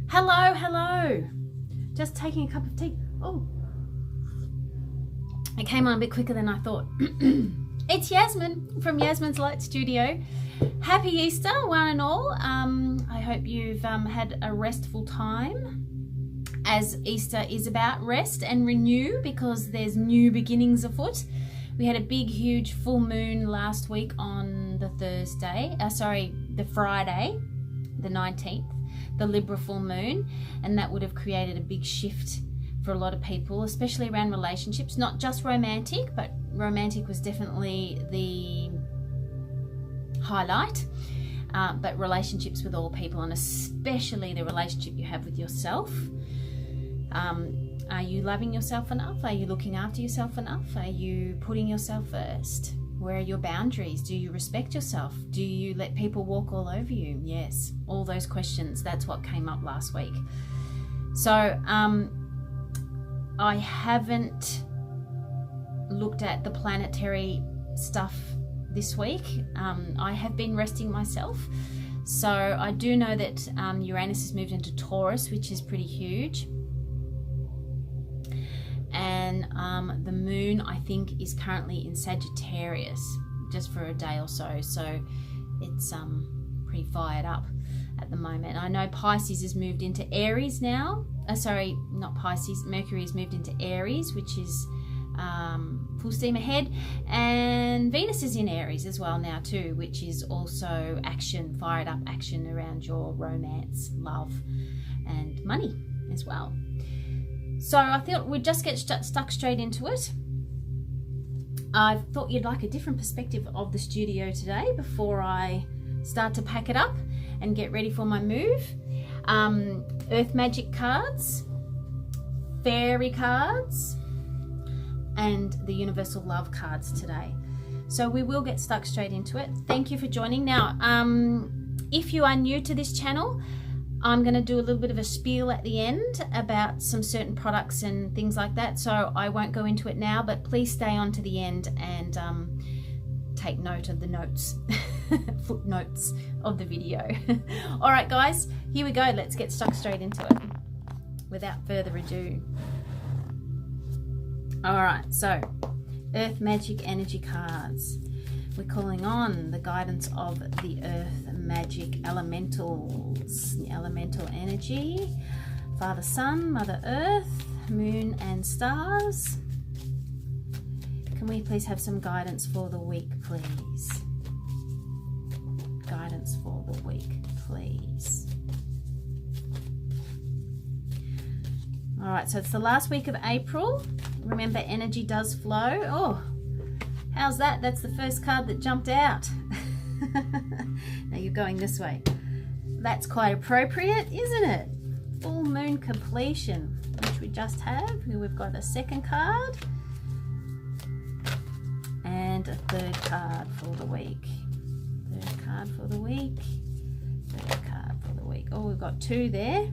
Hello, hello. Just taking a cup of tea. Oh, it came on a bit quicker than I thought. It's Yasmin from Yasmin's Light Studio. Happy Easter, one and all. I hope you've had a restful time, as Easter is about rest and renew, because there's new beginnings afoot. We had a big, huge full moon last week on the Friday, the 19th, the Libra full moon, and that would have created a big shift for a lot of people, especially around relationships, not just romantic, but romantic was definitely the highlight, but relationships with all people, and especially the relationship you have with yourself. Are you loving yourself enough? Are you looking after yourself enough? Are you putting yourself first? Where are your boundaries? Do you respect yourself? Do you let people walk all over you? Yes, all those questions. That's what came up last week. So I haven't looked at the planetary stuff this week. I have been resting myself. So I do know that Uranus has moved into Taurus, which is pretty huge. And the moon, I think, is currently in Sagittarius, just for a day or so. So it's pretty fired up at the moment. I know Pisces has moved into Aries now. Sorry, not Pisces. Mercury has moved into Aries, which is full steam ahead. And Venus is in Aries as well now too, which is also action, fired up action around your romance, love, and money as well. So I thought we'd just get stuck straight into it. I thought you'd like a different perspective of the studio today before I start to pack it up and get ready for my move. Earth magic cards, fairy cards, and the universal love cards today. So we will get stuck straight into it. Thank you for joining. Now, if you are new to this channel, I'm going to do a little bit of a spiel at the end about some certain products and things like that, so I won't go into it now, but please stay on to the end and take note of the notes, footnotes of the video. All right, guys, here we go. Let's get stuck straight into it without further ado. All right, so Earth Magic Energy cards. We're calling on the guidance of the Earth Magic Elementals, the elemental energy, Father Sun, Mother Earth, Moon and Stars. Can we please have some guidance for the week, please? Guidance for the week, please. All right, so it's the last week of April. Remember, energy does flow. Oh, how's that? That's the first card that jumped out. Now you're going this way. That's quite appropriate, isn't it? Full moon completion, which we just have. We've got a second card and a third card for the week. Third card for the week. Third card for the week. Oh, we've got two there.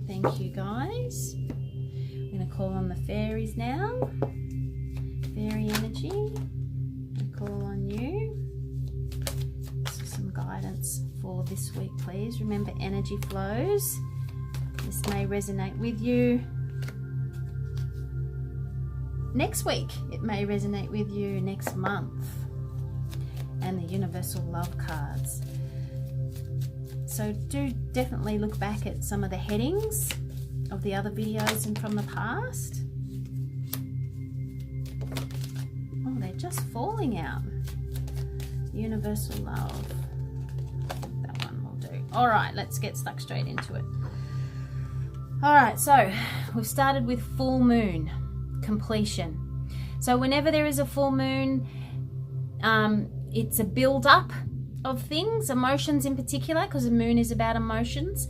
Thank you, guys. I'm going to call on the fairies now. Fairy energy, I call on you. This is some guidance for this week, please. Remember, energy flows. This may resonate with you next week. It may resonate with you next month. And the universal love cards. So do definitely look back at some of the headings of the other videos and from the past. Oh, they're just falling out. Universal love. That one will do. All right, let's get stuck straight into it. All right, so we've started with full moon completion. So whenever there is a full moon, it's a build up of things, emotions in particular, because the moon is about emotions.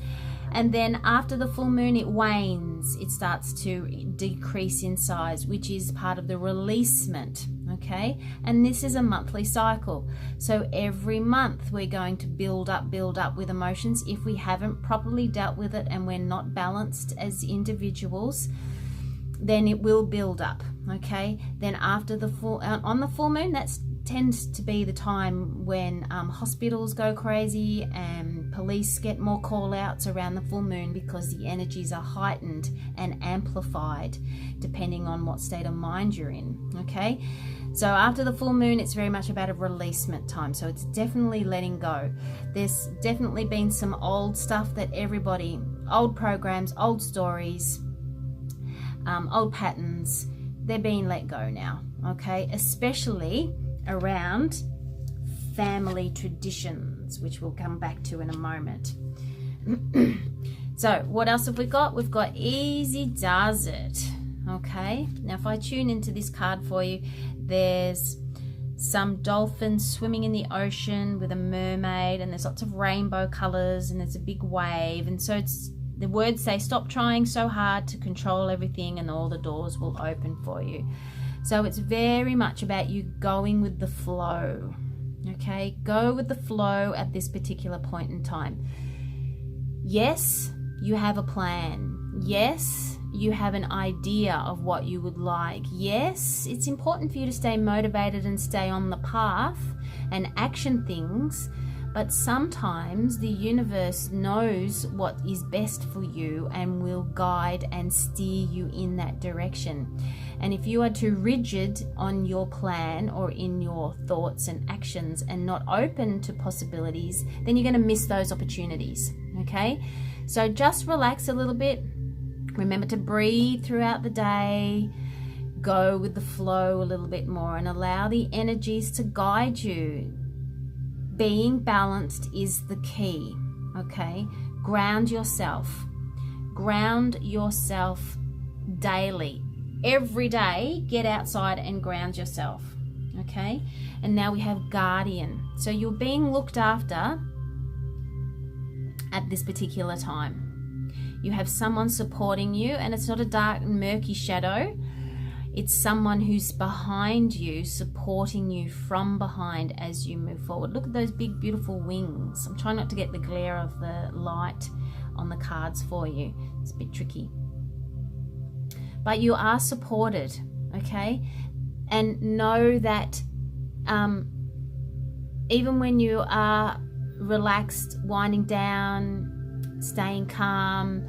And then after the full moon, it wanes. It starts to decrease in size, which is part of the releasement, okay? And this is a monthly cycle. So every month we're going to build up with emotions. If we haven't properly dealt with it and we're not balanced as individuals, then it will build up, okay? Then after the full, on the full moon, that's tends to be the time when hospitals go crazy and police get more call outs around the full moon, because the energies are heightened and amplified depending on what state of mind you're in. Okay, so after the full moon, it's very much about a releasement time, so it's definitely letting go. There's definitely been some old stuff that everybody, old programs, old stories, old patterns, they're being let go now. Okay, especially around family traditions, which we'll come back to in a moment. So what else have we got? We've got easy does it. Okay, now if I tune into this card for you, there's some dolphins swimming in the ocean with a mermaid, and there's lots of rainbow colors, and there's a big wave, and so it's, the words say, stop trying so hard to control everything and all the doors will open for you. So it's very much about you going with the flow. Okay, go with the flow at this particular point in time. Yes, you have a plan. Yes, you have an idea of what you would like. Yes, it's important for you to stay motivated and stay on the path and action things, but sometimes the universe knows what is best for you and will guide and steer you in that direction. And if you are too rigid on your plan or in your thoughts and actions and not open to possibilities, then you're going to miss those opportunities. Okay, so just relax a little bit. Remember to breathe throughout the day. Go with the flow a little bit more and allow the energies to guide you. Being balanced is the key. Okay, ground yourself. Ground yourself daily. Every day, get outside and ground yourself. Okay, and now we have guardian. So you're being looked after at this particular time. You have someone supporting you, and it's not a dark and murky shadow. It's someone who's behind you, supporting you from behind as you move forward. Look at those big, beautiful wings. I'm trying not to get the glare of the light on the cards for you. It's a bit tricky. But you are supported, okay? And know that even when you are relaxed, winding down, staying calm,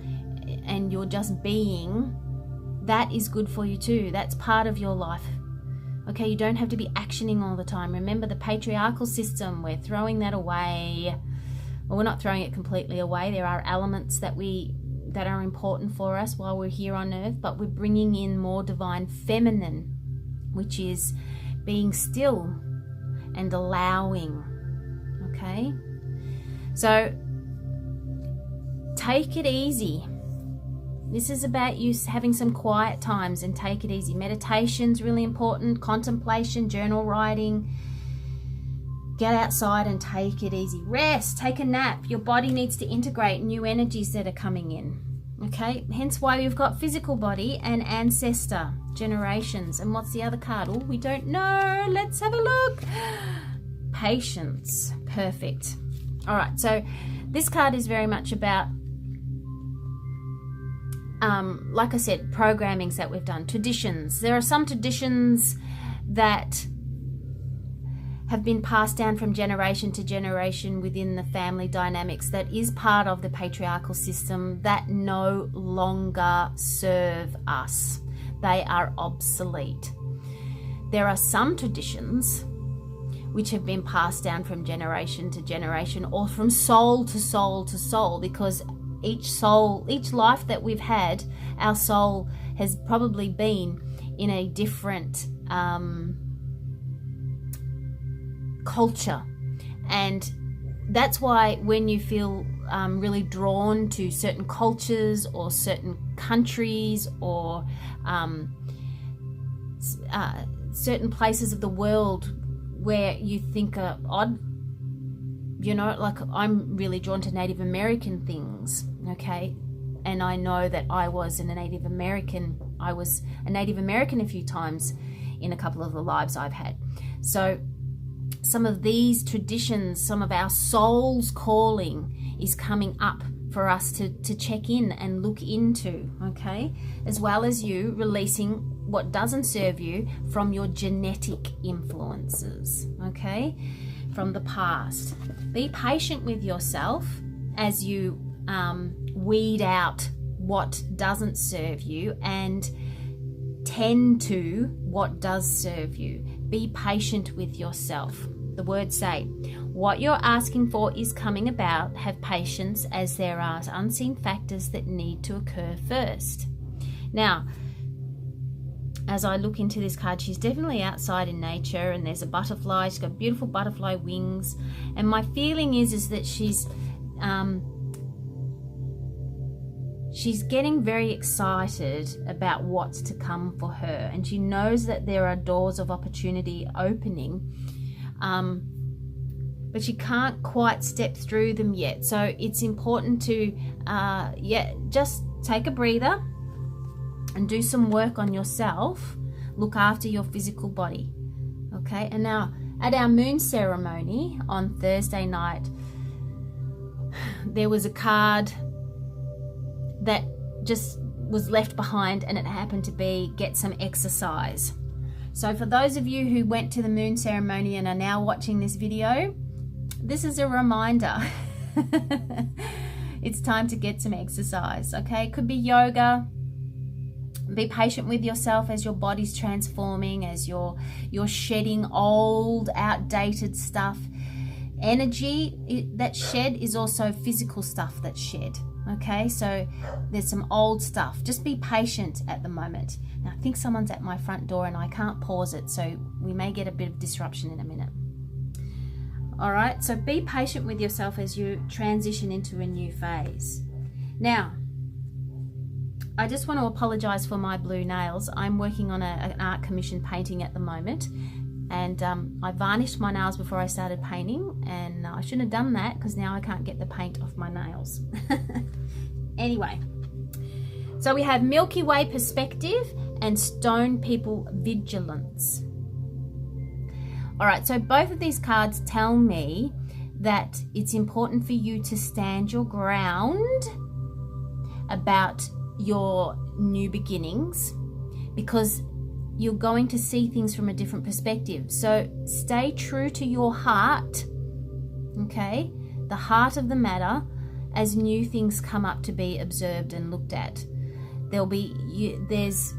and you're just being, that is good for you too. That's part of your life. Okay, you don't have to be actioning all the time. Remember the patriarchal system, we're throwing that away. Well, we're not throwing it completely away. There are elements that are important for us while we're here on earth, but we're bringing in more divine feminine, which is being still and allowing. Okay, so take it easy. This is about you having some quiet times, and take it easy. Meditation's really important, contemplation, journal writing. Get outside and take it easy. Rest, take a nap. Your body needs to integrate new energies that are coming in. Okay, hence why we've got physical body and ancestor, generations. And what's the other card? Oh, we don't know. Let's have a look. Patience. Perfect. All right, so this card is very much about, like I said, programmings that we've done, traditions. There are some traditions that have been passed down from generation to generation within the family dynamics that is part of the patriarchal system that no longer serve us. They are obsolete. There are some traditions which have been passed down from generation to generation, or from soul to soul to soul, because each life that we've had, our soul has probably been in a different culture. And that's why when you feel really drawn to certain cultures or certain countries or certain places of the world where you think are odd, you know, like I'm really drawn to Native American things, okay? And I know that I was a Native American a few times in a couple of the lives I've had. So some of these traditions, some of our soul's calling is coming up for us to check in and look into, okay? As well as you releasing what doesn't serve you from your genetic influences, okay, from the past. Be patient with yourself as you weed out what doesn't serve you and tend to what does serve you. Be patient with yourself. The words say, what you're asking for is coming about. Have patience, as there are unseen factors that need to occur first. Now, as I look into this card, she's definitely outside in nature, and there's a butterfly. She's got beautiful butterfly wings, and my feeling is that she's getting very excited about what's to come for her, and she knows that there are doors of opportunity opening, but she can't quite step through them yet. So it's important to just take a breather and do some work on yourself. Look after your physical body, okay? And now at our moon ceremony on Thursday night, there was a card that just was left behind, and it happened to be get some exercise. So for those of you who went to the moon ceremony and are now watching this video, this is a reminder. It's time to get some exercise, okay? It could be yoga. Be patient with yourself as your body's transforming, as you're shedding old, outdated stuff. Energy that's shed is also physical stuff that's shed. Okay, so there's some old stuff. Just be patient at the moment. Now, I think someone's at my front door and I can't pause it, so we may get a bit of disruption in a minute. All right, so be patient with yourself as you transition into a new phase. Now, I just want to apologize for my blue nails. I'm working on an art commission painting at the moment, and I varnished my nails before I started painting, and I shouldn't have done that because now I can't get the paint off my nails. Anyway, so we have Milky Way perspective and Stone People vigilance. All right, so both of these cards tell me that it's important for you to stand your ground about your new beginnings, because you're going to see things from a different perspective. So stay true to your heart, okay, the heart of the matter, as new things come up to be observed and looked at. There's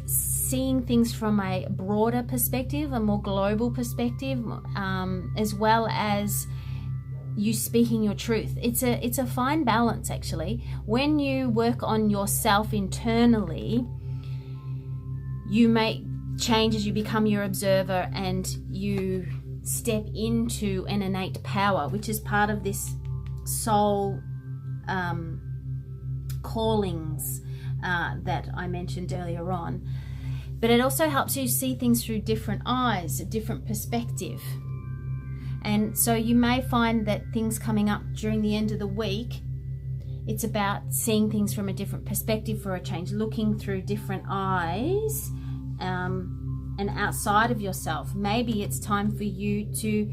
seeing things from a broader perspective, a more global perspective, as well as you speaking your truth. It's a fine balance, actually. When you work on yourself internally, you make changes, you become your observer, and you step into an innate power, which is part of this soul callings that I mentioned earlier on. But it also helps you see things through different eyes, a different perspective. And so you may find that things coming up during the end of the week, it's about seeing things from a different perspective for a change, looking through different eyes and outside of yourself. Maybe it's time for you to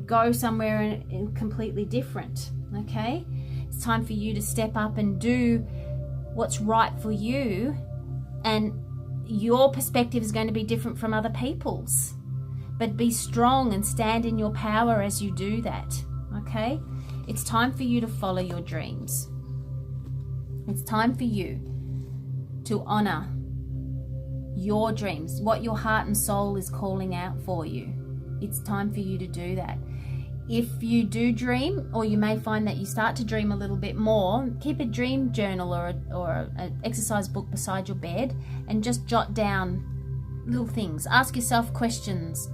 go somewhere and completely different, okay? It's time for you to step up and do what's right for you, and your perspective is going to be different from other people's. But be strong and stand in your power as you do that, okay? It's time for you to follow your dreams. It's time for you to honor your dreams, what your heart and soul is calling out for you. It's time for you to do that. If you do dream, or you may find that you start to dream a little bit more, keep a dream journal or an exercise book beside your bed and just jot down little things. Ask yourself questions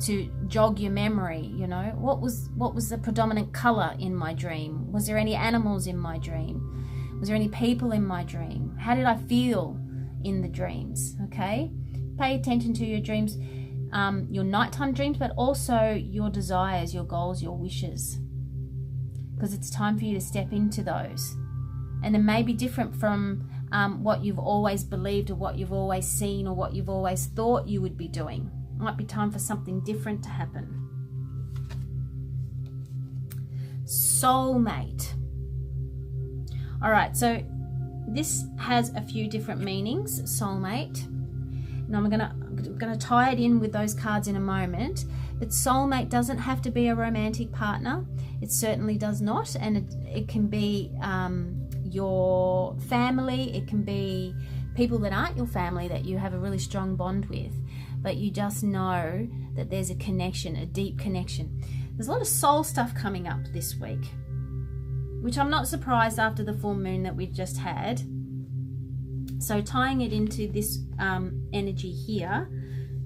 to jog your memory. You know, what was the predominant color in my dream? Was there any animals in my dream? Was there any people in my dream? How did I feel in the dreams? Okay, pay attention to your dreams, your nighttime dreams, but also your desires, your goals, your wishes, because it's time for you to step into those. And it may be different from what you've always believed, or what you've always seen, or what you've always thought you would be doing. It might be time for something different to happen. Soulmate. All right, so this has a few different meanings, soulmate. And I'm gonna tie it in with those cards in a moment. But soulmate doesn't have to be a romantic partner. It certainly does not. And it can be your family. It can be people that aren't your family that you have a really strong bond with. But you just know that there's a connection, a deep connection. There's a lot of soul stuff coming up this week, which I'm not surprised after the full moon that we just had. So tying it into this energy here,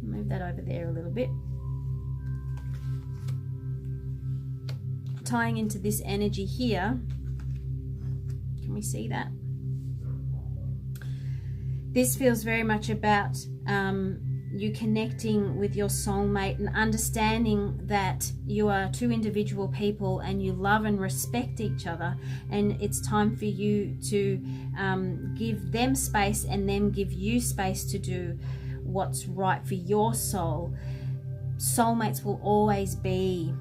move that over there a little bit. Tying into this energy here, can we see that? This feels very much about you connecting with your soulmate and understanding that you are two individual people and you love and respect each other, and it's time for you to give them space and them give you space to do what's right for your soul. Soulmates will always be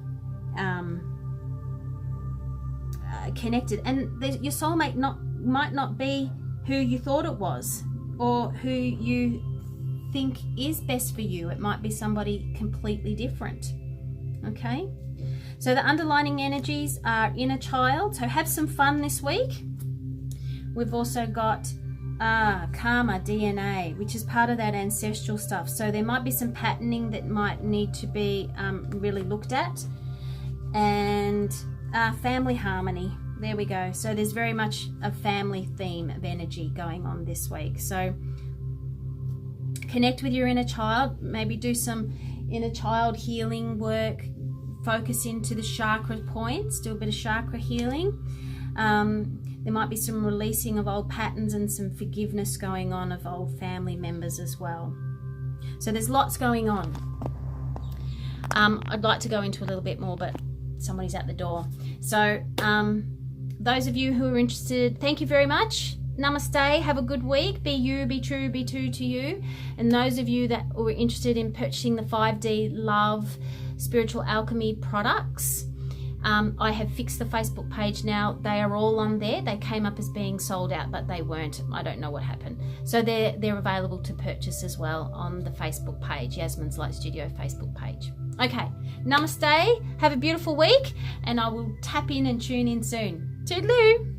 connected, and your soulmate might not be who you thought it was or who you think is best for you. It might be somebody completely different. Okay, so the underlining energies are inner child, so have some fun this week. We've also got karma, DNA, which is part of that ancestral stuff, so there might be some patterning that might need to be really looked at, and family harmony. There we go. So there's very much a family theme of energy going on this week. So connect with your inner child, maybe do some inner child healing work, focus into the chakra points, do a bit of chakra healing. There might be some releasing of old patterns and some forgiveness going on of old family members as well. So there's lots going on. I'd like to go into a little bit more, but somebody's at the door. So those of you who are interested, thank you very much. Namaste, have a good week. Be you, be true, be true to you. And those of you that were interested in purchasing the 5D Love Spiritual Alchemy products, I have fixed the Facebook page now. They are all on there. They came up as being sold out, but they weren't. I don't know what happened. So they're available to purchase as well on the Facebook page, Yasmin's Light Studio Facebook page. Okay, namaste, have a beautiful week, and I will tap in and tune in soon. Toodaloo!